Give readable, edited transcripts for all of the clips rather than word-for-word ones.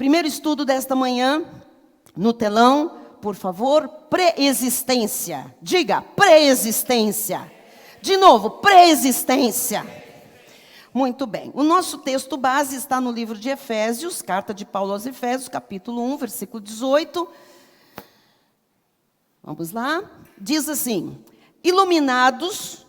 primeiro estudo desta manhã, no telão, por favor, pré-existência. Diga, pré-existência. De novo, pré-existência. Muito bem. O nosso texto base está no livro de Efésios, carta de Paulo aos Efésios, capítulo 1, versículo 18. Vamos lá. Diz assim: iluminados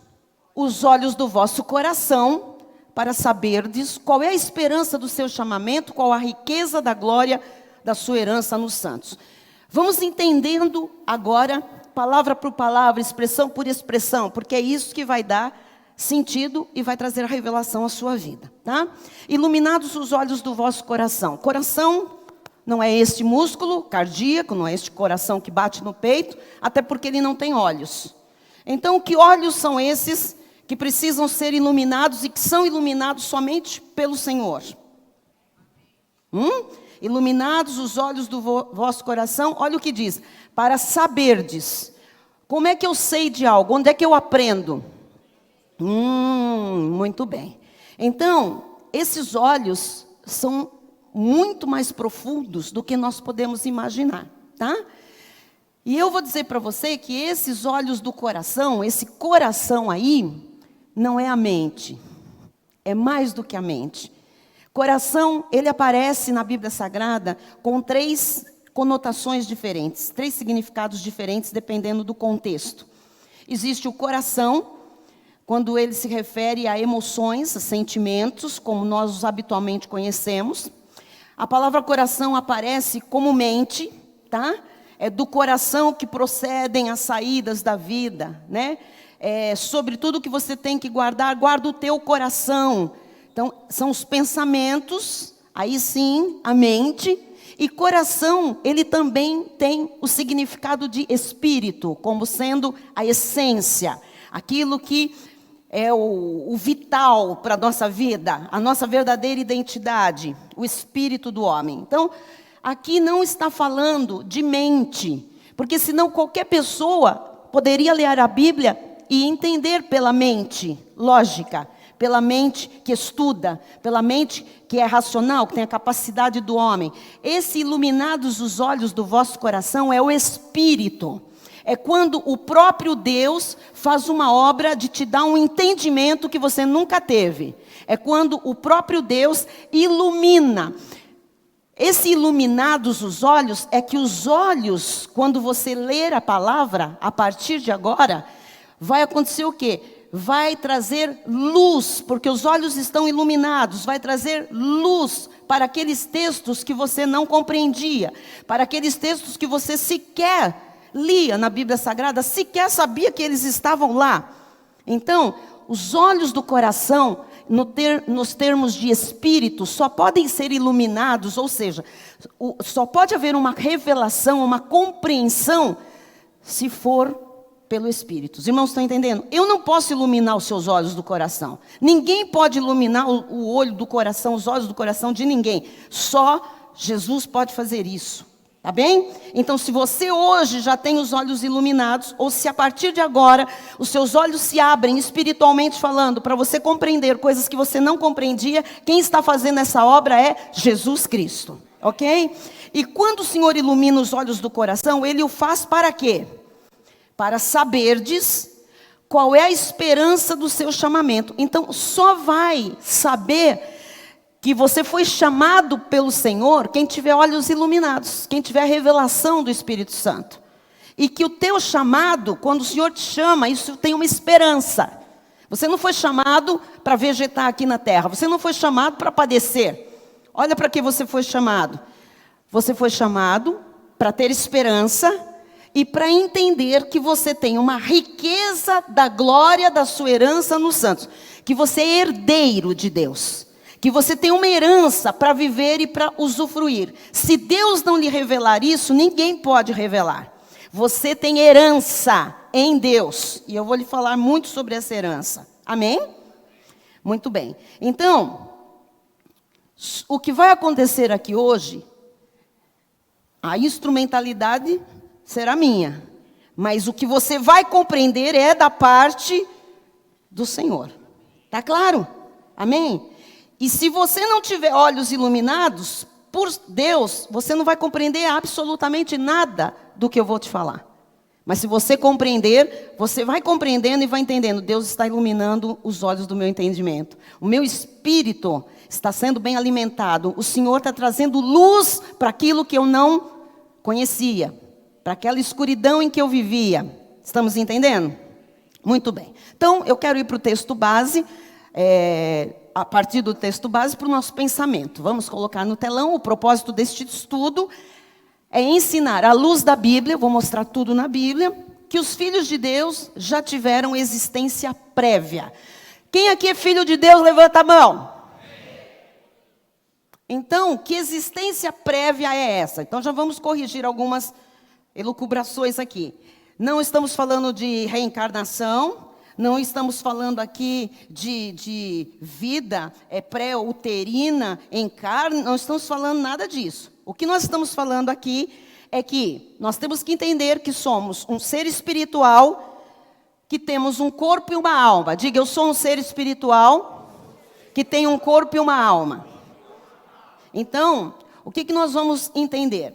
os olhos do vosso coração, para saberdes qual é a esperança do seu chamamento, qual a riqueza da glória da sua herança nos santos. Vamos entendendo agora, palavra por palavra, expressão por expressão, porque é isso que vai dar sentido e vai trazer a revelação à sua vida, tá? Iluminados os olhos do vosso coração. Coração não é este músculo cardíaco, não é este coração que bate no peito, até porque ele não tem olhos. Então, que olhos são esses que precisam ser iluminados e que são iluminados somente pelo Senhor? Iluminados os olhos do vosso coração, olha o que diz: para saberdes. Como é que eu sei de algo? Onde é que eu aprendo? Muito bem. Então, esses olhos são muito mais profundos do que nós podemos imaginar, tá? E eu vou dizer para você que esses olhos do coração, esse coração aí, não é a mente, é mais do que a mente. Coração, ele aparece na Bíblia Sagrada com 3 conotações diferentes, 3 significados diferentes, dependendo do contexto. Existe o coração, quando ele se refere a emoções, a sentimentos, como nós os habitualmente conhecemos. A palavra coração aparece como mente, tá? É do coração que procedem as saídas da vida, né? Sobre tudo que você tem que guardar, guarda o teu coração. Então, são os pensamentos, aí sim, a mente. E coração, ele também tem o significado de espírito, como sendo a essência, aquilo que é o vital para a nossa vida, a nossa verdadeira identidade, o espírito do homem. Então, aqui não está falando de mente, porque senão qualquer pessoa poderia ler a Bíblia e entender pela mente lógica, pela mente que estuda, pela mente que é racional, que tem a capacidade do homem. Esse iluminados os olhos do vosso coração é o Espírito. É quando o próprio Deus faz uma obra de te dar um entendimento que você nunca teve. É quando o próprio Deus ilumina. Esse iluminados os olhos é que os olhos, quando você ler a palavra, a partir de agora, vai acontecer o quê? Vai trazer luz, porque os olhos estão iluminados, vai trazer luz para aqueles textos que você não compreendia, para aqueles textos que você sequer lia na Bíblia Sagrada, sequer sabia que eles estavam lá. Então, os olhos do coração, nos termos de espírito, só podem ser iluminados, ou seja, só pode haver uma revelação, uma compreensão, se for pelo Espírito. Os irmãos estão entendendo? Eu não posso iluminar os seus olhos do coração. Ninguém pode iluminar o olho do coração, os olhos do coração de ninguém. Só Jesus pode fazer isso. Tá bem? Então, se você hoje já tem os olhos iluminados, ou se a partir de agora os seus olhos se abrem espiritualmente falando, para você compreender coisas que você não compreendia, quem está fazendo essa obra é Jesus Cristo. Ok? E quando o Senhor ilumina os olhos do coração, Ele o faz para quê? Para saberdes qual é a esperança do seu chamamento. Então, só vai saber que você foi chamado pelo Senhor quem tiver olhos iluminados, quem tiver a revelação do Espírito Santo. E que o teu chamado, quando o Senhor te chama, isso tem uma esperança. Você não foi chamado para vegetar aqui na terra, você não foi chamado para padecer. Olha para que você foi chamado. Você foi chamado para ter esperança e para entender que você tem uma riqueza da glória da sua herança nos santos. Que você é herdeiro de Deus. Que você tem uma herança para viver e para usufruir. Se Deus não lhe revelar isso, ninguém pode revelar. Você tem herança em Deus. E eu vou lhe falar muito sobre essa herança. Amém? Muito bem. Então, o que vai acontecer aqui hoje, a instrumentalidade será minha. Mas o que você vai compreender é da parte do Senhor. Tá claro? Amém? E se você não tiver olhos iluminados, por Deus, você não vai compreender absolutamente nada do que eu vou te falar. Mas se você compreender, você vai compreendendo e vai entendendo. Deus está iluminando os olhos do meu entendimento. O meu espírito está sendo bem alimentado. O Senhor está trazendo luz para aquilo que eu não conhecia. Para aquela escuridão em que eu vivia. Estamos entendendo? Muito bem. Então, eu quero ir para o texto base. A partir do texto base para o nosso pensamento. Vamos colocar no telão. O propósito deste estudo é ensinar à luz da Bíblia, vou mostrar tudo na Bíblia, que os filhos de Deus já tiveram existência prévia. Quem aqui é filho de Deus, levanta a mão. Então, que existência prévia é essa? Então, já vamos corrigir algumas elucubrações aqui. Não estamos falando de reencarnação, não estamos falando aqui de vida pré-uterina em carne, não estamos falando nada disso. O que nós estamos falando aqui é que nós temos que entender que somos um ser espiritual, que temos um corpo e uma alma. Diga, eu sou um ser espiritual que tem um corpo e uma alma. Então, o que nós vamos entender?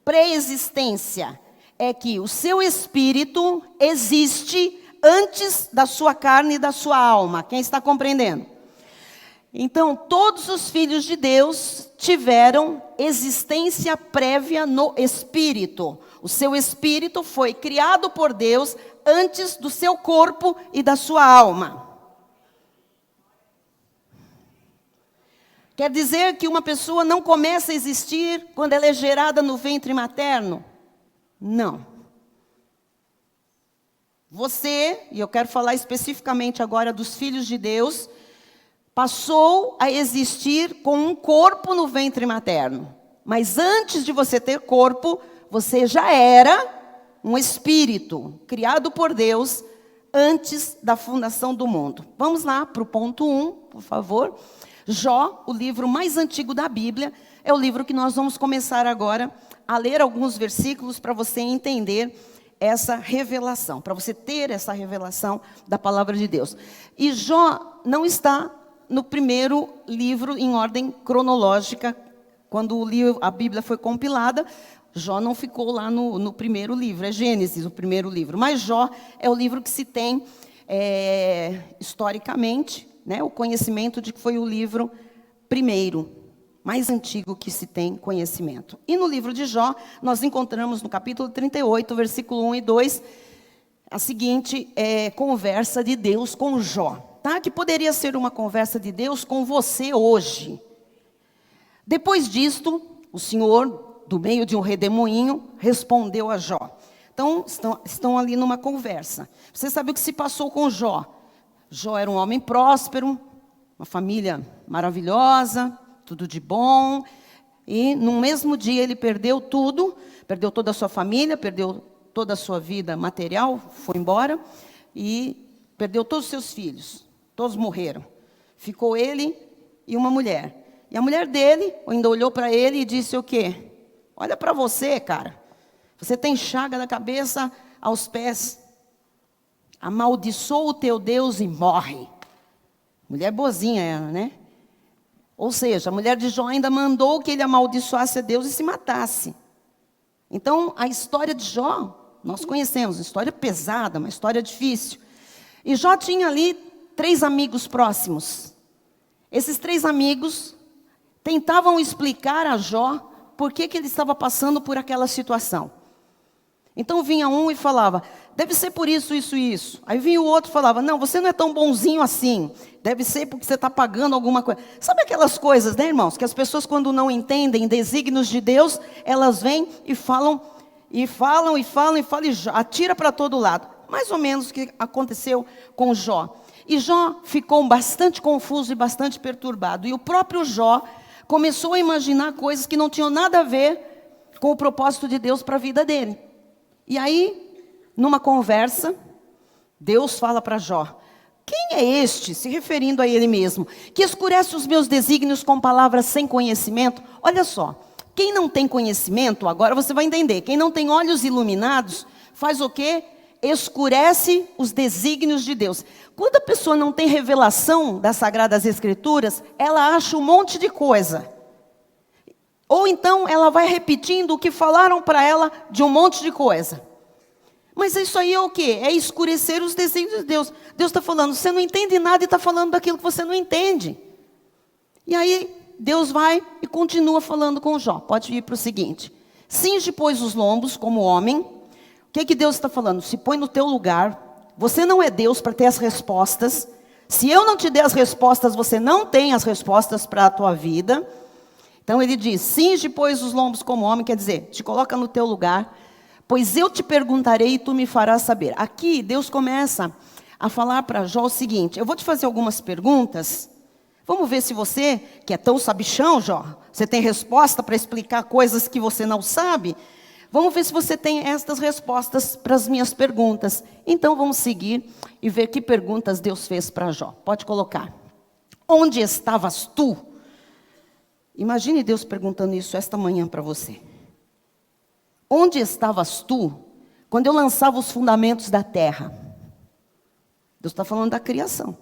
Pré-existência é que o seu espírito existe antes da sua carne e da sua alma. Quem está compreendendo? Então, todos os filhos de Deus tiveram existência prévia no espírito. O seu espírito foi criado por Deus antes do seu corpo e da sua alma. Quer dizer que uma pessoa não começa a existir quando ela é gerada no ventre materno? Não. Você, e eu quero falar especificamente agora dos filhos de Deus, passou a existir com um corpo no ventre materno. Mas antes de você ter corpo, você já era um espírito criado por Deus antes da fundação do mundo. Vamos lá para o ponto 1, por favor. Jó, o livro mais antigo da Bíblia, é o livro que nós vamos começar agora a ler alguns versículos para você entender essa revelação, para você ter essa revelação da palavra de Deus. E Jó não está no primeiro livro em ordem cronológica. Quando a Bíblia foi compilada, Jó não ficou lá no primeiro livro, é Gênesis o primeiro livro. Mas Jó é o livro que se tem historicamente, né, o conhecimento de que foi o livro primeiro, mais antigo que se tem conhecimento. E no livro de Jó, nós encontramos no capítulo 38, versículo 1 e 2, a seguinte conversa de Deus com Jó. Tá? Que poderia ser uma conversa de Deus com você hoje. Depois disto, o Senhor, do meio de um redemoinho, respondeu a Jó. Então, estão ali numa conversa. Você sabe o que se passou com Jó? Jó era um homem próspero, uma família maravilhosa, tudo de bom. E no mesmo dia ele perdeu tudo, perdeu toda a sua família, perdeu toda a sua vida material, foi embora. E perdeu todos os seus filhos. Todos morreram. Ficou ele e uma mulher. E a mulher dele ainda olhou para ele e disse o quê? Olha para você, cara. Você tem chaga da cabeça aos pés. Amaldiçoa o teu Deus e morre. Mulher boazinha ela, né? Ou seja, a mulher de Jó ainda mandou que ele amaldiçoasse a Deus e se matasse. Então, a história de Jó, nós conhecemos. Uma história pesada, uma história difícil. E Jó tinha ali 3 amigos próximos. Esses 3 amigos tentavam explicar a Jó por que ele estava passando por aquela situação. Então vinha um e falava, deve ser por isso, isso e isso. Aí vinha o outro e falava, não, você não é tão bonzinho assim. Deve ser porque você está pagando alguma coisa. Sabe aquelas coisas, né, irmãos? Que as pessoas quando não entendem desígnios de Deus, elas vêm e falam, e atira para todo lado. Mais ou menos o que aconteceu com Jó. E Jó ficou bastante confuso e bastante perturbado. E o próprio Jó começou a imaginar coisas que não tinham nada a ver com o propósito de Deus para a vida dele. E aí, numa conversa, Deus fala para Jó, quem é este, se referindo a ele mesmo, que escurece os meus desígnios com palavras sem conhecimento? Olha só, quem não tem conhecimento, agora você vai entender, quem não tem olhos iluminados, faz o quê? Escurece os desígnios de Deus. Quando a pessoa não tem revelação das Sagradas Escrituras, ela acha um monte de coisa. Ou então ela vai repetindo o que falaram para ela de um monte de coisa. Mas isso aí é o quê? É escurecer os desígnios de Deus. Deus está falando, você não entende nada e está falando daquilo que você não entende. E aí Deus vai e continua falando com Jó. Pode ir para o seguinte. Cinge, pois, os lombos como homem. O que Deus está falando? Se põe no teu lugar. Você não é Deus para ter as respostas. Se eu não te der as respostas, você não tem as respostas para a tua vida. Então ele diz, cinge, pois, os lombos como homem, quer dizer, te coloca no teu lugar, pois eu te perguntarei e tu me farás saber. Aqui Deus começa a falar para Jó o seguinte, eu vou te fazer algumas perguntas, vamos ver se você, que é tão sabichão, Jó, você tem resposta para explicar coisas que você não sabe, vamos ver se você tem estas respostas para as minhas perguntas. Então vamos seguir e ver que perguntas Deus fez para Jó. Pode colocar. Onde estavas tu? Imagine Deus perguntando isso esta manhã para você. Onde estavas tu quando eu lançava os fundamentos da terra? Deus está falando da criação.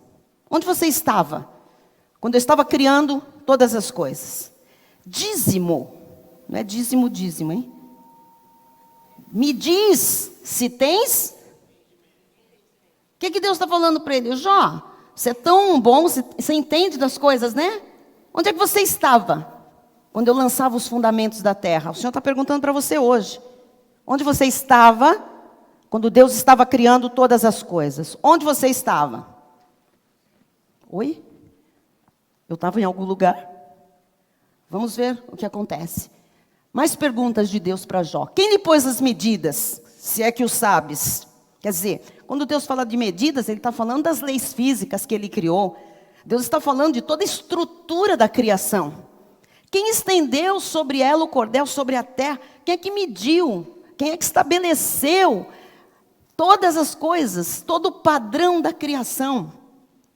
Onde você estava quando eu estava criando todas as coisas? Dízimo. Não é dízimo, hein? Me diz se tens. O que Deus está falando para ele? Jó, você é tão bom, você entende das coisas, né? Onde é que você estava quando eu lançava os fundamentos da terra? O Senhor está perguntando para você hoje. Onde você estava quando Deus estava criando todas as coisas? Onde você estava? Oi? Eu estava em algum lugar? Vamos ver o que acontece. Mais perguntas de Deus para Jó. Quem lhe pôs as medidas, se é que o sabes? Quer dizer, quando Deus fala de medidas, Ele está falando das leis físicas que Ele criou. Deus está falando de toda a estrutura da criação. Quem estendeu sobre ela o cordel, sobre a terra? Quem é que mediu? Quem é que estabeleceu todas as coisas, todo o padrão da criação?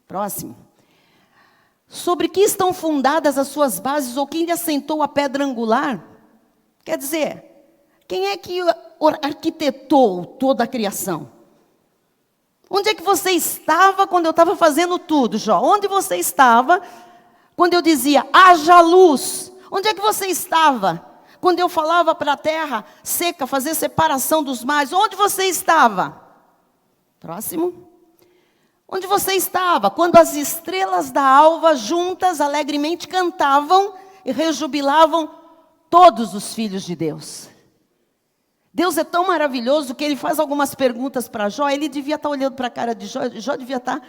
Próximo. Sobre que estão fundadas as suas bases, ou quem lhe assentou a pedra angular? Quer dizer, quem é que arquitetou toda a criação? Onde é que você estava quando eu estava fazendo tudo, Jó? Onde você estava quando eu dizia, haja luz? Onde é que você estava quando eu falava para a terra seca, fazer separação dos mares? Onde você estava? Próximo. Onde você estava quando as estrelas da alva juntas alegremente cantavam e rejubilavam todos os filhos de Deus? Deus é tão maravilhoso que Ele faz algumas perguntas para Jó. Ele devia estar olhando para a cara de Jó. Jó devia estar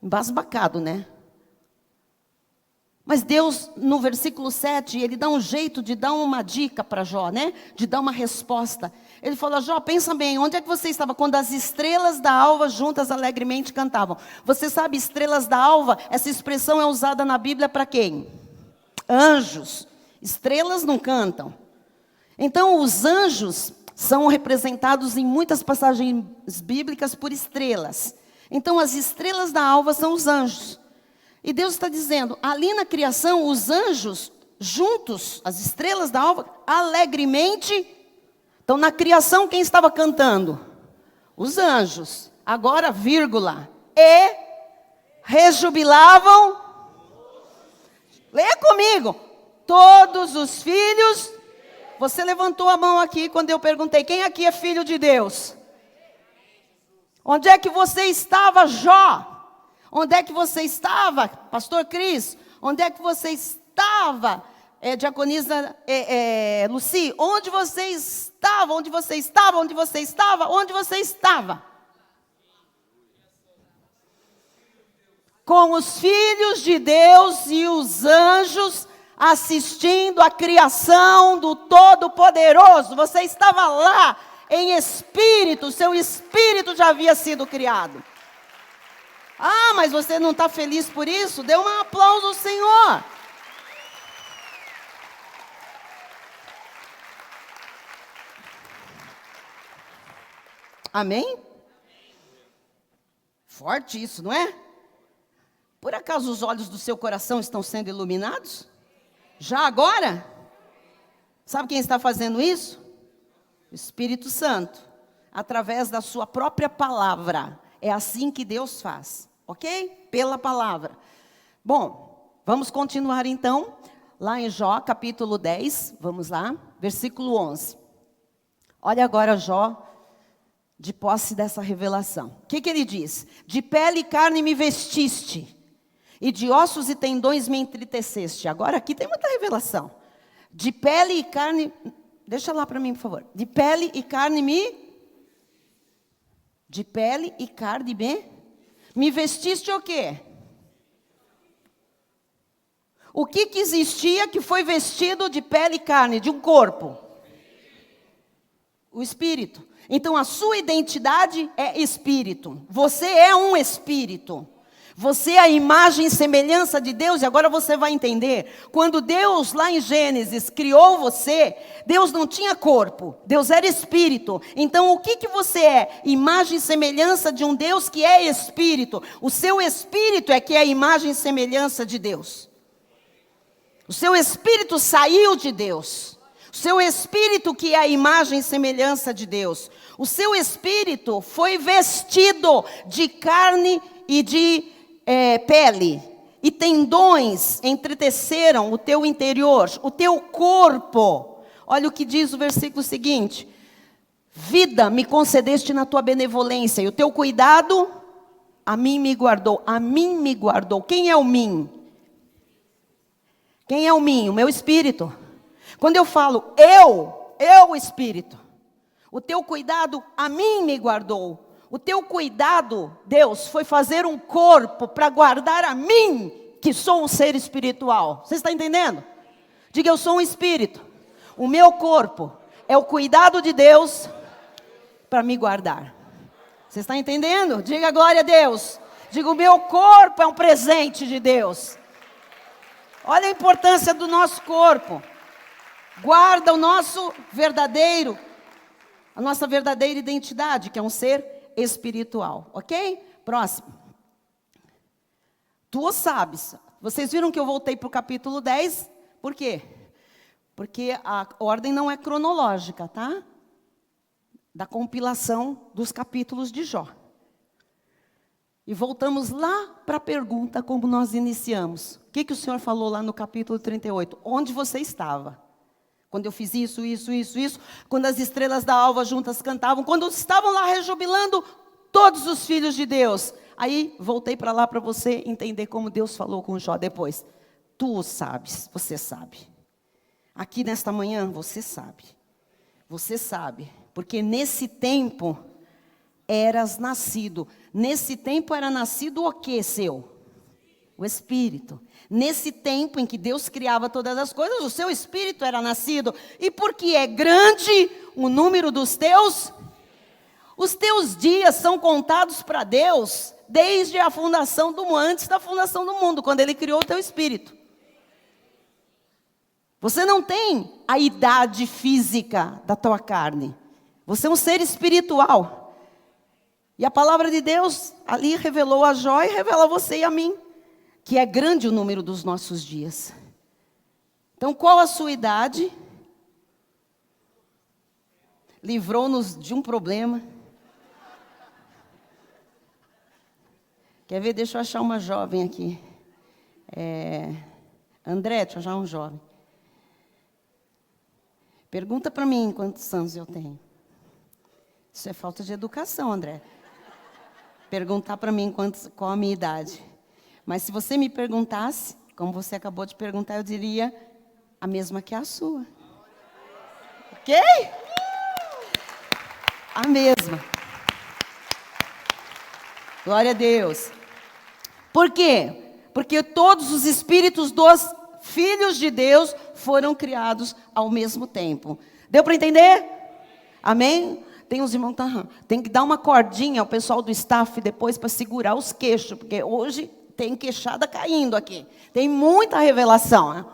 embasbacado, né? Mas Deus, no versículo 7, Ele dá um jeito de dar uma dica para Jó, né? De dar uma resposta. Ele fala, Jó, pensa bem, onde é que você estava quando as estrelas da alva juntas alegremente cantavam? Você sabe, estrelas da alva, essa expressão é usada na Bíblia para quem? Anjos. Estrelas não cantam. Então, os anjos são representados em muitas passagens bíblicas por estrelas. Então, as estrelas da alva são os anjos. E Deus está dizendo, ali na criação, os anjos juntos, as estrelas da alva, alegremente. Então, na criação, quem estava cantando? Os anjos. Agora, vírgula. E rejubilavam. Leia comigo. Todos os filhos. Você levantou a mão aqui quando eu perguntei, quem aqui é filho de Deus? Onde é que você estava, Jó? Onde é que você estava, pastor Cris? Onde é que você estava, diaconisa Luci? Onde você estava? Onde você estava? Onde você estava? Onde você estava? Com os filhos de Deus e os anjos assistindo a criação do Todo-Poderoso. Você estava lá em espírito, seu espírito já havia sido criado. Ah, mas você não está feliz por isso? Dê um aplauso ao Senhor. Amém? Forte isso, não é? Por acaso os olhos do seu coração estão sendo iluminados? Já agora? Sabe quem está fazendo isso? O Espírito Santo, através da sua própria palavra. É assim que Deus faz, ok? Pela palavra. Bom, vamos continuar então. lá em Jó, capítulo 10, vamos lá, versículo 11. Olha agora Jó, de posse dessa revelação. O que ele diz? De pele e carne me vestiste, e de ossos e tendões me entriteceste. Agora aqui tem muita revelação. De pele e carne, deixa lá para mim, por favor. De pele e carne de pele e carne me vestiste o quê? O que existia que foi vestido de pele e carne, de um corpo? O espírito. Então a sua identidade é espírito. Você é um espírito. Você é a imagem e semelhança de Deus. E agora você vai entender. Quando Deus, lá em Gênesis, criou você, Deus não tinha corpo. Deus era espírito. Então o que você é? Imagem e semelhança de um Deus que é espírito. O seu espírito é que é a imagem e semelhança de Deus. O seu espírito saiu de Deus. O seu espírito que é a imagem e semelhança de Deus. O seu espírito foi vestido de carne e de pele. E tendões entreteceram o teu interior, o teu corpo. Olha o que diz o versículo seguinte. Vida me concedeste na tua benevolência. E o teu cuidado a mim me guardou. A mim me guardou. Quem é o mim? Quem é o mim? O meu espírito. Quando eu falo eu espírito, o teu cuidado a mim me guardou. O teu cuidado, Deus, foi fazer um corpo para guardar a mim, que sou um ser espiritual. Você está entendendo? Diga, eu sou um espírito. O meu corpo é o cuidado de Deus para me guardar. Você está entendendo? Diga glória a Deus. Diga, o meu corpo é um presente de Deus. Olha a importância do nosso corpo. Guarda a nossa verdadeira identidade, que é um ser espiritual, ok? Próximo. Tu o sabes. Vocês viram que eu voltei para o capítulo 10? Por quê? Porque a ordem não é cronológica, tá? Da compilação dos capítulos de Jó. E voltamos lá para a pergunta como nós iniciamos. O que o Senhor falou lá no capítulo 38? Onde você estava? Quando eu fiz isso. Quando as estrelas da alva juntas cantavam. Quando estavam lá rejubilando todos os filhos de Deus. Aí voltei para lá para você entender como Deus falou com Jó depois. Tu o sabes, você sabe. Aqui nesta manhã você sabe. Você sabe. Porque nesse tempo eras nascido. Nesse tempo era nascido o que seu? O Espírito. Nesse tempo em que Deus criava todas as coisas, o seu Espírito era nascido. E porque é grande o número dos teus, os teus dias são contados para Deus desde a fundação do mundo, antes da fundação do mundo, quando Ele criou o teu Espírito. Você não tem a idade física da tua carne. Você é um ser espiritual. E a palavra de Deus ali revelou a Jó e revela a você e a mim. Que é grande o número dos nossos dias. Então, qual a sua idade? Livrou-nos de um problema. Quer ver? Deixa eu achar uma jovem aqui. André, deixa eu achar um jovem. Pergunta para mim quantos anos eu tenho. Isso é falta de educação, André. Perguntar para mim qual a minha idade. Mas se você me perguntasse, como você acabou de perguntar, eu diria a mesma que a sua. Ok? A mesma. Glória a Deus. Por quê? Porque todos os espíritos dos filhos de Deus foram criados ao mesmo tempo. Deu para entender? Amém? Tem uns irmãos, tem que dar uma cordinha ao pessoal do staff depois para segurar os queixos, porque hoje tem queixada caindo aqui. Tem muita revelação. Né?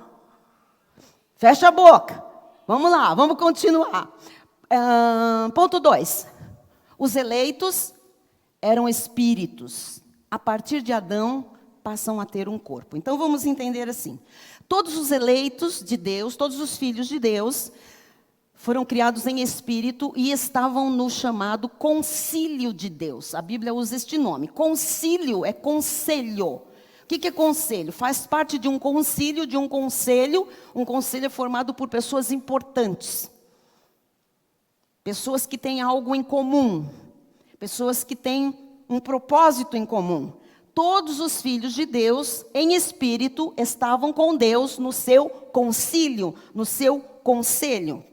Fecha a boca. Vamos lá, vamos continuar. Ponto 2. Os eleitos eram espíritos. A partir de Adão, passam a ter um corpo. Então, vamos entender assim. Todos os eleitos de Deus, todos os filhos de Deus, foram criados em espírito e estavam no chamado concílio de Deus. A Bíblia usa este nome. Concílio é conselho. O que é conselho? Faz parte de um concílio, um conselho é formado por pessoas importantes. Pessoas que têm algo em comum. Pessoas que têm um propósito em comum. Todos os filhos de Deus, em espírito, estavam com Deus no seu concílio, no seu conselho.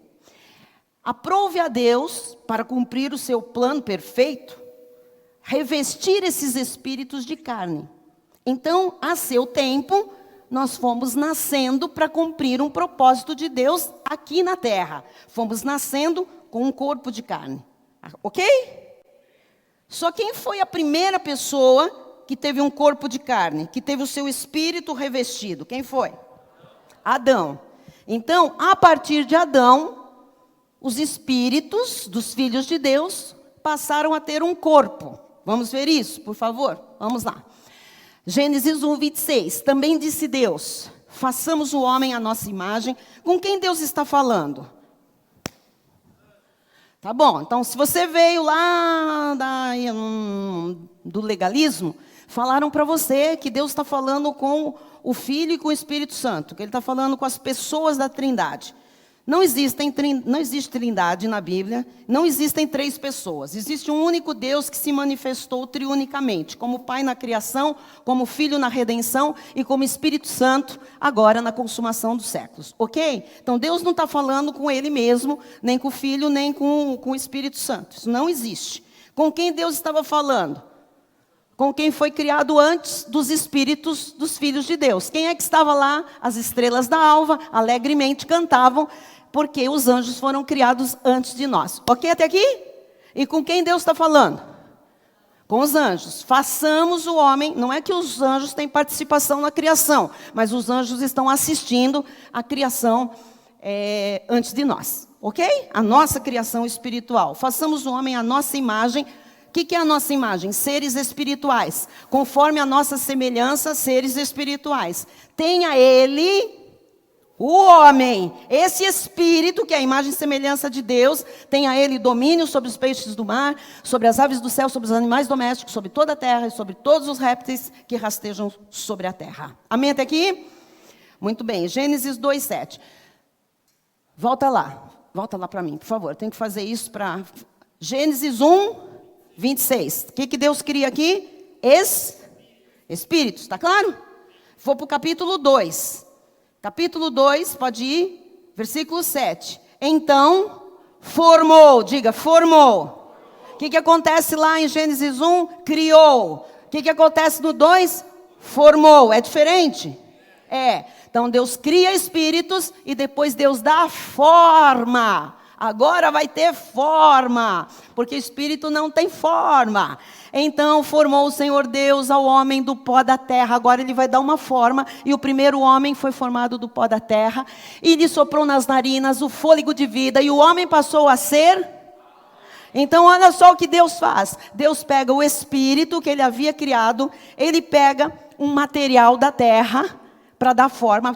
Aprove a Deus, para cumprir o seu plano perfeito, revestir esses espíritos de carne. Então, a seu tempo, nós fomos nascendo para cumprir um propósito de Deus aqui na terra. Fomos nascendo com um corpo de carne. Ok? Só quem foi a primeira pessoa que teve um corpo de carne, que teve o seu espírito revestido? Quem foi? Adão. Então, a partir de Adão, os espíritos dos filhos de Deus passaram a ter um corpo. Vamos ver isso, por favor? Vamos lá. Gênesis 1, 26. Também disse Deus: façamos o homem à nossa imagem. Com quem Deus está falando? Tá bom, então se você veio lá do legalismo, falaram para você que Deus está falando com o Filho e com o Espírito Santo, que Ele está falando com as pessoas da Trindade. Não existe trindade na Bíblia, não existem três pessoas. Existe um único Deus que se manifestou triunicamente, como Pai na criação, como Filho na redenção e como Espírito Santo agora na consumação dos séculos. Ok? Então Deus não está falando com Ele mesmo, nem com o Filho, nem com o Espírito Santo. Isso não existe. Com quem Deus estava falando? Com quem foi criado antes dos espíritos dos filhos de Deus. Quem é que estava lá? As estrelas da alva alegremente cantavam, porque os anjos foram criados antes de nós. Ok até aqui? E com quem Deus está falando? Com os anjos. Façamos o homem. Não é que os anjos têm participação na criação, mas os anjos estão assistindo a criação antes de nós. Ok? A nossa criação espiritual. Façamos o homem à nossa imagem. O que é a nossa imagem? Seres espirituais. Conforme a nossa semelhança, seres espirituais. Tenha ele, o homem, esse espírito, que é a imagem e semelhança de Deus, tenha ele domínio sobre os peixes do mar, sobre as aves do céu, sobre os animais domésticos, sobre toda a terra e sobre todos os répteis que rastejam sobre a terra. Amém até aqui? Muito bem. Gênesis 2:7. Volta lá para mim, por favor. Tem que fazer isso para Gênesis 1:26. O que Deus cria aqui? Espíritos, está claro? Vou para o capítulo 2. Capítulo 2, pode ir, versículo 7. Então, formou, diga, formou. O que acontece lá em Gênesis 1? Criou. O que acontece no 2? Formou. É diferente? É. Então, Deus cria espíritos e depois Deus dá forma. Agora vai ter forma, porque espírito não tem forma. Então formou o Senhor Deus ao homem do pó da terra. Agora ele vai dar uma forma. E o primeiro homem foi formado do pó da terra. E lhe soprou nas narinas o fôlego de vida. E o homem passou a ser... Então olha só o que Deus faz. Deus pega o espírito que ele havia criado. Ele pega um material da terra para dar forma.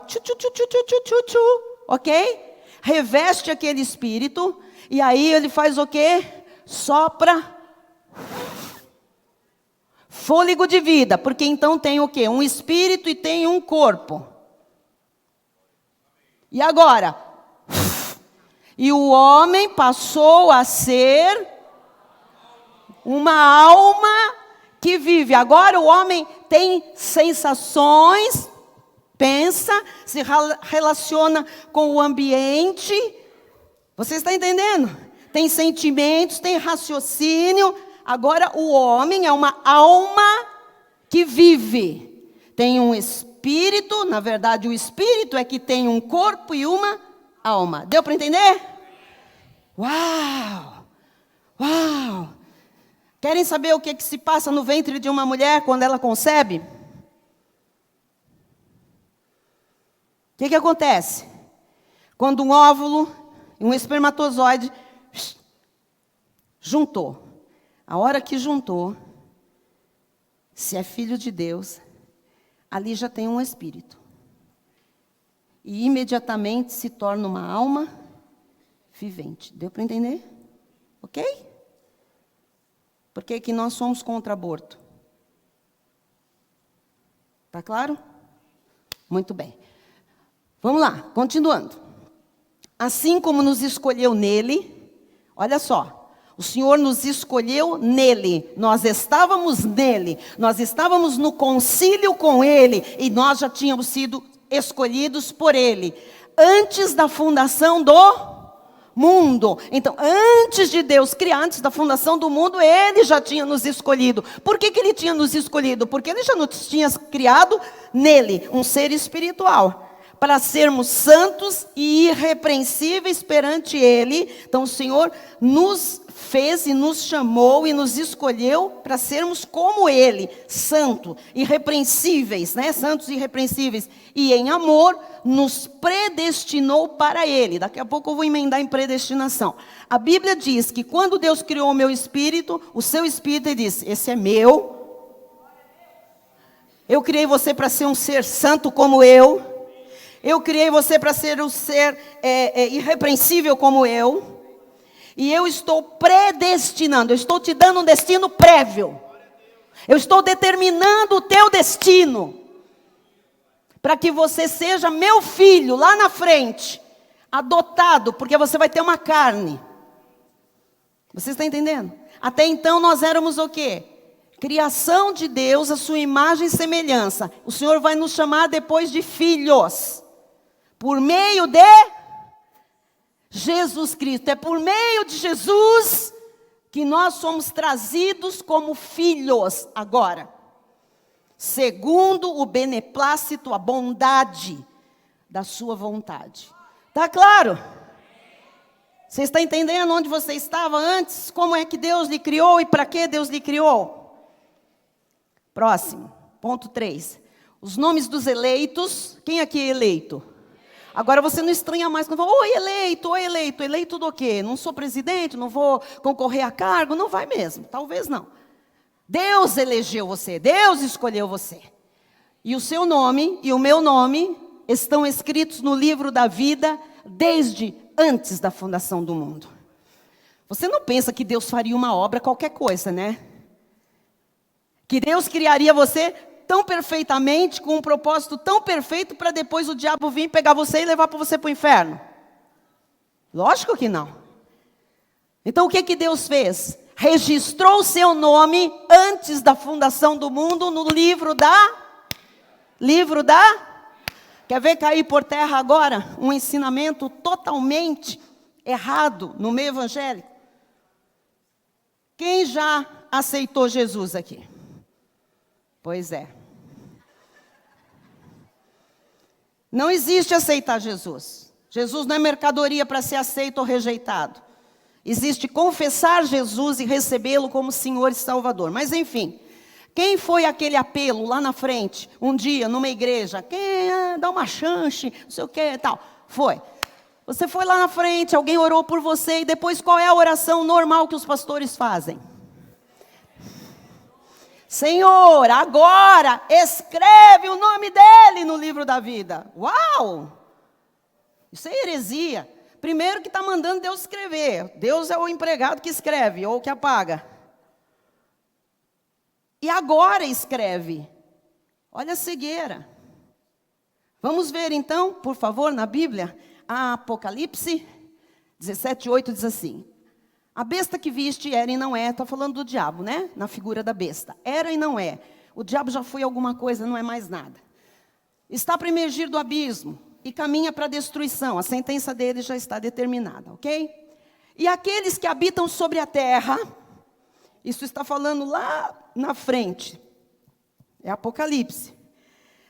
Ok? Reveste aquele espírito, e aí ele faz o quê? Sopra fôlego de vida, porque então tem o quê? Um espírito e tem um corpo. E agora? E o homem passou a ser uma alma que vive. Agora o homem tem sensações, pensa, se relaciona com o ambiente. Você está entendendo? Tem sentimentos, tem raciocínio. Agora o homem é uma alma que vive. Tem um espírito, na verdade o espírito é que tem um corpo e uma alma. Deu para entender? Uau! Uau! Querem saber o que se passa no ventre de uma mulher quando ela concebe? O que acontece? Quando um óvulo e um espermatozoide juntou. A hora que juntou, se é filho de Deus, ali já tem um espírito. E imediatamente se torna uma alma vivente. Deu para entender? Ok? Por que nós somos contra aborto? Tá claro? Muito bem. Vamos lá, continuando. Assim como nos escolheu nele, olha só, o Senhor nos escolheu nele, nós estávamos nele, nós estávamos no concílio com ele, e nós já tínhamos sido escolhidos por ele, antes da fundação do mundo. Então, antes de Deus criar, antes da fundação do mundo, ele já tinha nos escolhido. Por que ele tinha nos escolhido? Porque ele já nos tinha criado nele, um ser espiritual, para sermos santos e irrepreensíveis perante ele. Então o Senhor nos fez e nos chamou e nos escolheu para sermos como ele, santo, irrepreensíveis, né? Santos e irrepreensíveis. E em amor nos predestinou para ele. Daqui a pouco eu vou emendar em predestinação. A Bíblia diz que quando Deus criou o meu espírito, o seu espírito, ele disse: esse é meu. Eu criei você para ser um ser santo como eu. Eu criei você para ser um ser irrepreensível como eu. E eu estou predestinando, eu estou te dando um destino prévio. Eu estou determinando o teu destino. Para que você seja meu filho lá na frente. Adotado, porque você vai ter uma carne. Você está entendendo? Até então nós éramos o quê? Criação de Deus, a sua imagem e semelhança. O Senhor vai nos chamar depois de filhos. Por meio de Jesus Cristo. É por meio de Jesus que nós somos trazidos como filhos agora. Segundo o beneplácito, a bondade da sua vontade. Tá claro? Você está entendendo onde você estava antes? Como é que Deus lhe criou e para que Deus lhe criou? Próximo, ponto 3. Os nomes dos eleitos. Quem aqui é eleito? Agora você não estranha mais quando fala: oi eleito, eleito do quê? Não sou presidente, não vou concorrer a cargo? Não vai mesmo, talvez não. Deus elegeu você, Deus escolheu você. E o seu nome e o meu nome estão escritos no livro da vida desde antes da fundação do mundo. Você não pensa que Deus faria uma obra qualquer coisa, né? Que Deus criaria você tão perfeitamente, com um propósito tão perfeito, para depois o diabo vir pegar você e levar você para o inferno? Lógico que não. Então o que Deus fez? Registrou o seu nome antes da fundação do mundo no livro da... Quer ver cair por terra agora um ensinamento totalmente errado no meio evangélico? Quem já aceitou Jesus aqui? Pois é. Não existe aceitar Jesus. Jesus não é mercadoria para ser aceito ou rejeitado. Existe confessar Jesus e recebê-lo como Senhor e Salvador. Mas enfim, quem foi aquele apelo lá na frente, um dia, numa igreja? Quem dá uma chance, não sei o que tal. Foi. Você foi lá na frente, alguém orou por você, e depois qual é a oração normal que os pastores fazem? Senhor, agora escreve o nome dele no livro da vida. Uau! Isso é heresia. Primeiro que está mandando Deus escrever. Deus é o empregado que escreve ou que apaga. E agora escreve. Olha a cegueira. Vamos ver então, por favor, na Bíblia, a Apocalipse 17:8 diz assim: a besta que viste era e não é. Está falando do diabo, né? Na figura da besta. Era e não é. O diabo já foi alguma coisa, não é mais nada. Está para emergir do abismo e caminha para a destruição. A sentença dele já está determinada, ok? E aqueles que habitam sobre a terra, isso está falando lá na frente. É Apocalipse.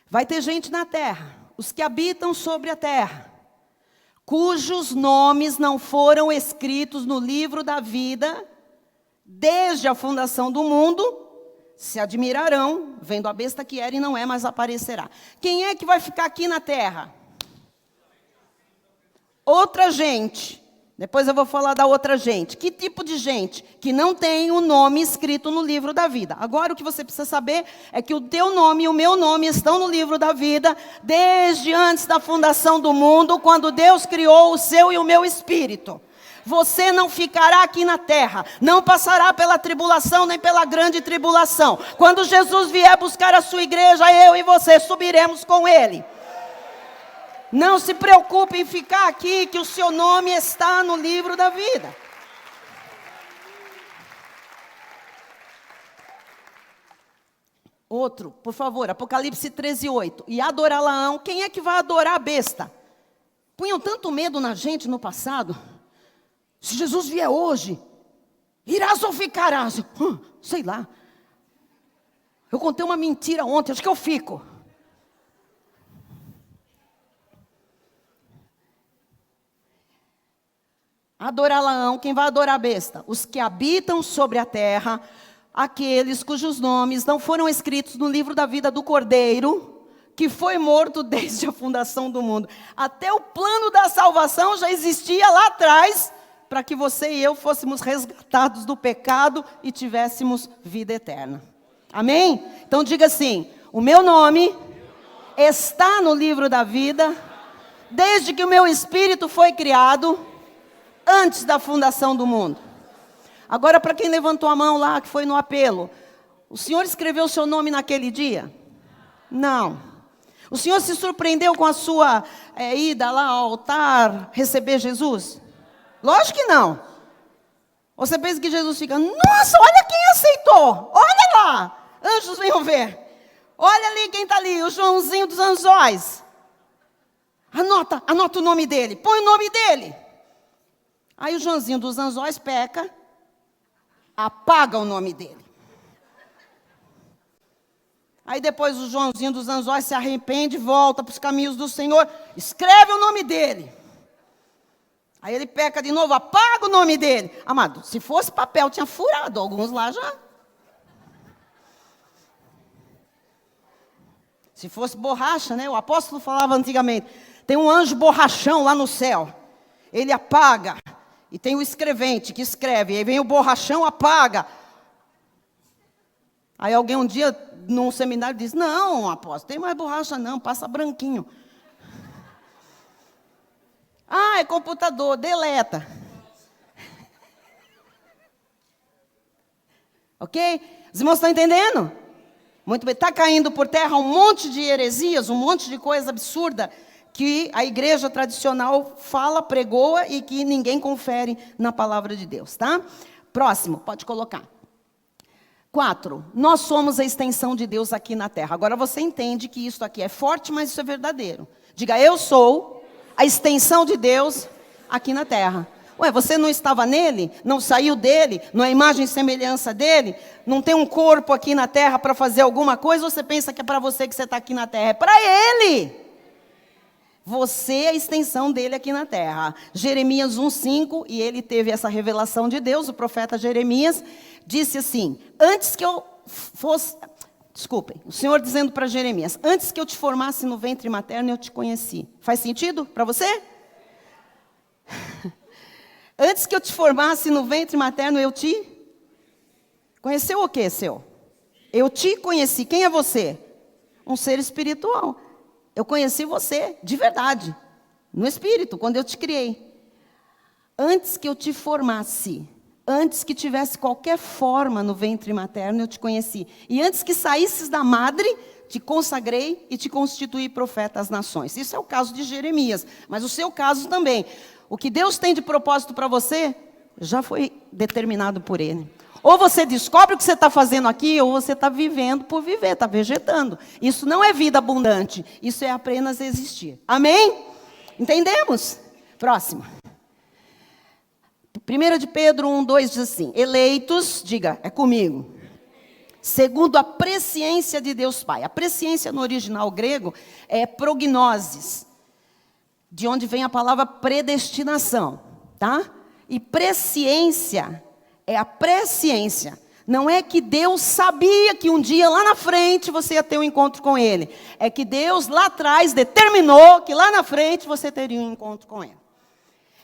Vai ter gente na terra, os que habitam sobre a terra, cujos nomes não foram escritos no livro da vida, desde a fundação do mundo, se admirarão, vendo a besta que era e não é, mas aparecerá. Quem é que vai ficar aqui na terra? Outra gente. Depois eu vou falar da outra gente. Que tipo de gente? Que não tem o nome escrito no livro da vida. Agora o que você precisa saber é que o teu nome e o meu nome estão no livro da vida desde antes da fundação do mundo, quando Deus criou o seu e o meu espírito. Você não ficará aqui na terra, não passará pela tribulação nem pela grande tribulação. Quando Jesus vier buscar a sua igreja, eu e você subiremos com Ele. Não se preocupe em ficar aqui, que o seu nome está no livro da vida. Outro, por favor, Apocalipse 13:8. E adorá-la-ão. Quem é que vai adorar a besta? Punham tanto medo na gente no passado. Se Jesus vier hoje, irás ou ficarás? Sei lá. Eu contei uma mentira ontem, acho que eu fico. Adorá-la-ão. Quem vai adorar a besta? Os que habitam sobre a terra, aqueles cujos nomes não foram escritos no livro da vida do Cordeiro, que foi morto desde a fundação do mundo. Até o plano da salvação já existia lá atrás, para que você e eu fôssemos resgatados do pecado e tivéssemos vida eterna. Amém? Então diga assim: o meu nome está no livro da vida, desde que o meu espírito foi criado, antes da fundação do mundo. Agora, para quem levantou a mão lá, que foi no apelo, o Senhor escreveu o seu nome naquele dia? Não. O Senhor se surpreendeu com a sua ida lá ao altar, receber Jesus? Lógico que não. Você pensa que Jesus fica, nossa, olha quem aceitou, olha lá, anjos venham ver. Olha ali quem está ali, o Joãozinho dos Anzóis. Anota o nome dele, põe o nome dele. Aí o Joãozinho dos Anzóis peca, apaga o nome dele. Aí depois o Joãozinho dos Anzóis se arrepende, volta para os caminhos do Senhor, escreve o nome dele. Aí ele peca de novo, apaga o nome dele. Amado, se fosse papel, tinha furado, alguns lá já. Se fosse borracha, né? O apóstolo falava antigamente, tem um anjo borrachão lá no céu. Ele apaga. E tem o escrevente que escreve, aí vem o borrachão, apaga. Aí alguém um dia, num seminário, diz, não, apóstolo, tem mais borracha não, passa branquinho. Ah, é computador, deleta. Ok? Os irmãos estão entendendo? Muito bem, está caindo por terra um monte de heresias, um monte de coisa absurda, que a igreja tradicional fala, pregoa e que ninguém confere na palavra de Deus, tá? Próximo, pode colocar. 4, nós somos a extensão de Deus aqui na terra. Agora você entende que isso aqui é forte, mas isso é verdadeiro. Diga, eu sou a extensão de Deus aqui na terra. Ué, você não estava nele? Não saiu dele? Não é imagem e semelhança dele? Não tem um corpo aqui na terra para fazer alguma coisa? Ou você pensa que é para você que você está aqui na terra? É para ele! Você é a extensão dele aqui na terra. Jeremias 1:5, e ele teve essa revelação de Deus, o profeta Jeremias, disse assim, antes que eu fosse... Desculpem, o Senhor dizendo para Jeremias, antes que eu te formasse no ventre materno, eu te conheci. Faz sentido para você? Antes que eu te formasse no ventre materno, eu te... Conheceu o quê, seu? Eu te conheci. Quem é você? Um ser espiritual. Eu conheci você, de verdade, no Espírito, quando eu te criei. Antes que eu te formasse, antes que tivesse qualquer forma no ventre materno, eu te conheci. E antes que saísses da madre, te consagrei e te constituí profeta às nações. Isso é o caso de Jeremias, mas o seu caso também. O que Deus tem de propósito para você, já foi determinado por Ele. Ou você descobre o que você está fazendo aqui, ou você está vivendo por viver, está vegetando. Isso não é vida abundante, isso é apenas existir. Amém? Entendemos? Próximo. 1 de Pedro 1:2 diz assim, eleitos, diga, é comigo, segundo a presciência de Deus Pai. A presciência no original grego é prognoses, de onde vem a palavra predestinação, tá? E presciência é a presciência. Não é que Deus sabia que um dia lá na frente você ia ter um encontro com Ele. É que Deus lá atrás determinou que lá na frente você teria um encontro com Ele.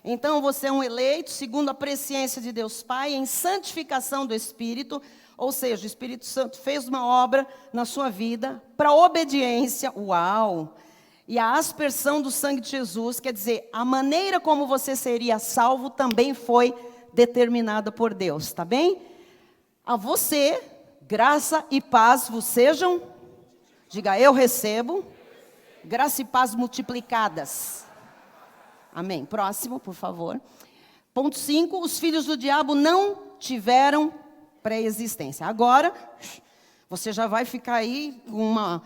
Então você é um eleito segundo a presciência de Deus Pai em santificação do Espírito. Ou seja, o Espírito Santo fez uma obra na sua vida para obediência. Uau! e a aspersão do sangue de Jesus, quer dizer, a maneira como você seria salvo também foi determinada por Deus, tá bem? A você, graça e paz vos sejam, diga, eu recebo, graça e paz multiplicadas. Amém. Próximo, por favor. Ponto 5, os filhos do diabo não tiveram pré-existência. Agora, você já vai ficar aí com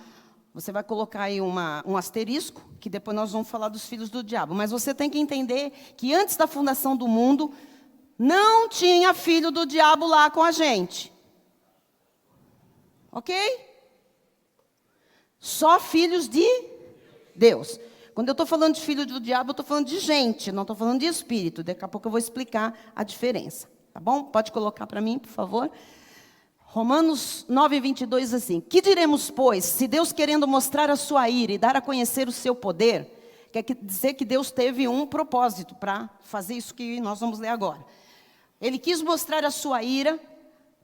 você vai colocar aí um asterisco, que depois nós vamos falar dos filhos do diabo. Mas você tem que entender que antes da fundação do mundo, não tinha filho do diabo lá com a gente. Ok? Só filhos de Deus. Quando eu estou falando de filho do diabo, eu estou falando de gente, não estou falando de espírito. Daqui a pouco eu vou explicar a diferença. Tá bom? Pode colocar para mim, por favor. Romanos 9:22 assim. Que diremos, pois, se Deus querendo mostrar a sua ira e dar a conhecer o seu poder, quer dizer que Deus teve um propósito para fazer isso que nós vamos ler agora. Ele quis mostrar a sua ira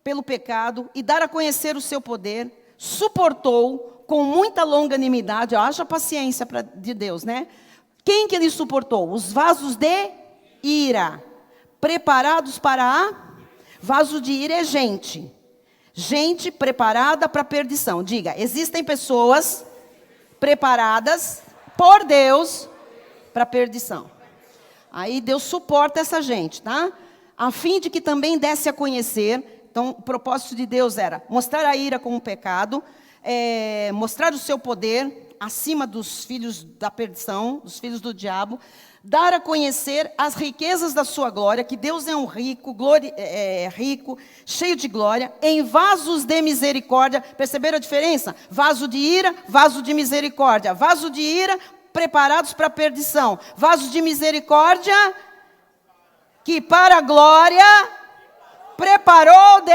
pelo pecado e dar a conhecer o seu poder, suportou com muita longanimidade, haja paciência de Deus, né? Quem que ele suportou? Os vasos de ira, preparados para vaso de ira é gente. Gente preparada para a perdição. Diga, existem pessoas preparadas por Deus para a perdição. Aí Deus suporta essa gente, tá? A fim de que também desse a conhecer. Então, o propósito de Deus era mostrar a ira como um pecado, mostrar o seu poder acima dos filhos da perdição, dos filhos do diabo, dar a conhecer as riquezas da sua glória, que Deus é um rico, rico, cheio de glória, em vasos de misericórdia. Perceberam a diferença? Vaso de ira, vaso de misericórdia. Vaso de ira, preparados para a perdição. Vasos de misericórdia, que para a glória preparou de...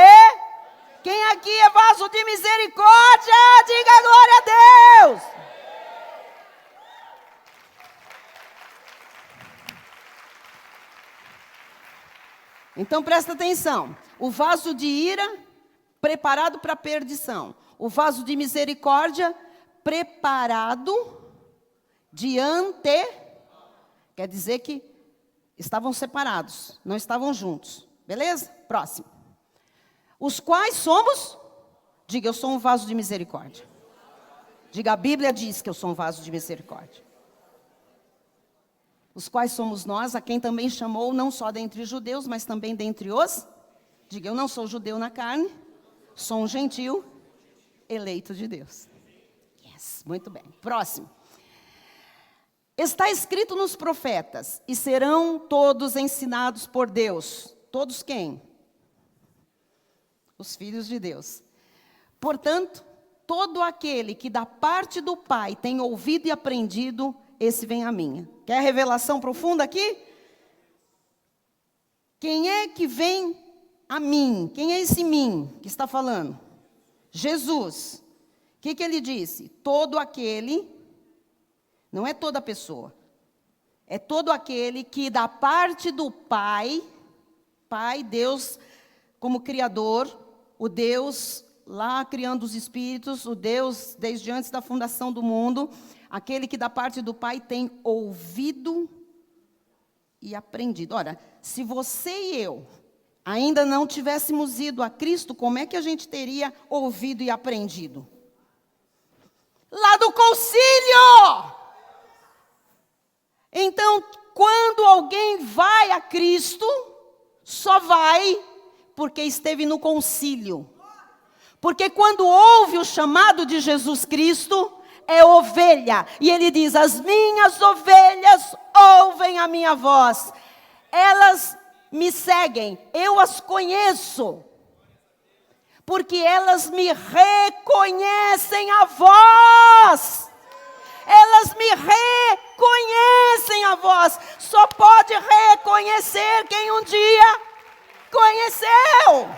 Quem aqui é vaso de misericórdia? Diga glória a Deus! Então presta atenção. O vaso de ira, preparado para a perdição. O vaso de misericórdia, preparado diante. Quer dizer que estavam separados, não estavam juntos. Beleza? Próximo. Os quais somos? Diga, eu sou um vaso de misericórdia. Diga, a Bíblia diz que eu sou um vaso de misericórdia. Os quais somos nós, a quem também chamou, não só dentre os judeus, mas também dentre os... Diga, eu não sou judeu na carne, sou um gentil eleito de Deus. Yes, muito bem. Próximo. Está escrito nos profetas, e serão todos ensinados por Deus. Todos quem? Os filhos de Deus. Portanto, todo aquele que da parte do Pai tem ouvido e aprendido, esse vem a mim. Quer revelação profunda aqui? Quem é que vem a mim? Quem é esse mim que está falando? Jesus. O que ele disse? Todo aquele, não é toda pessoa, é todo aquele que da parte do Pai, Deus como Criador, o Deus lá criando os espíritos, o Deus desde antes da fundação do mundo, aquele que da parte do Pai tem ouvido e aprendido. Ora, se você e eu ainda não tivéssemos ido a Cristo, como é que a gente teria ouvido e aprendido? Lá do concílio! Então, quando alguém vai a Cristo, só vai porque esteve no concílio. Porque quando ouve o chamado de Jesus Cristo, é ovelha. E ele diz, as minhas ovelhas ouvem a minha voz. Elas me seguem, eu as conheço. Porque elas me reconhecem a voz. Elas me reconhecem a voz. Só pode reconhecer quem um dia conheceu.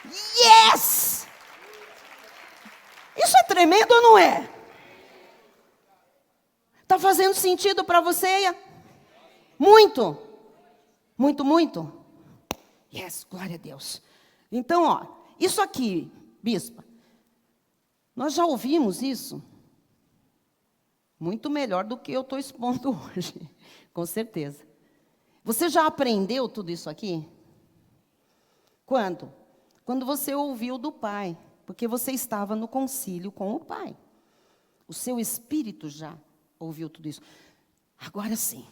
Yes! Isso é tremendo ou não é? Está fazendo sentido para você? Muito. Muito, muito. Yes, glória a Deus. Então, ó, isso aqui, bispa, nós já ouvimos isso. Muito melhor do que eu estou expondo hoje, com certeza. Você já aprendeu tudo isso aqui? Quando? Quando você ouviu do Pai, porque você estava no concílio com o Pai. O seu espírito já ouviu tudo isso. Agora sim,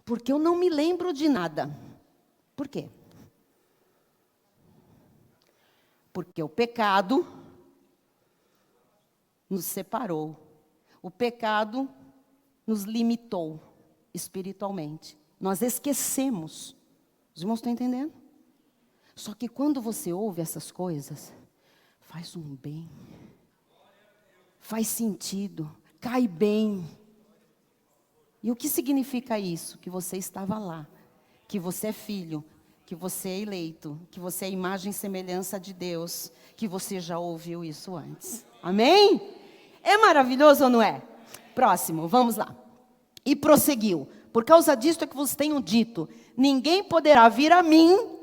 porque eu não me lembro de nada. Por quê? Porque o pecado nos separou. O pecado nos limitou espiritualmente. Nós esquecemos. Os irmãos estão entendendo? Só que quando você ouve essas coisas, faz um bem. Faz sentido, cai bem. E o que significa isso? Que você estava lá, que você é filho, que você é eleito, que você é imagem e semelhança de Deus, que você já ouviu isso antes. Amém? É maravilhoso ou não é? Próximo, vamos lá. E prosseguiu. Por causa disto é que vos tenho dito, ninguém poderá vir a mim,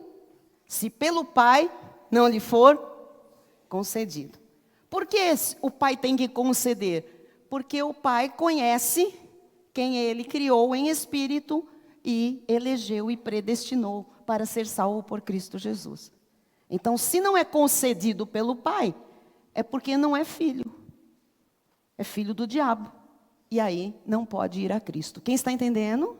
se pelo Pai não lhe for concedido. Por que o Pai tem que conceder? Porque o Pai conhece quem Ele criou em espírito e elegeu e predestinou para ser salvo por Cristo Jesus. Então, se não é concedido pelo Pai, é porque não é filho. É filho do diabo. E aí, não pode ir a Cristo. Quem está entendendo?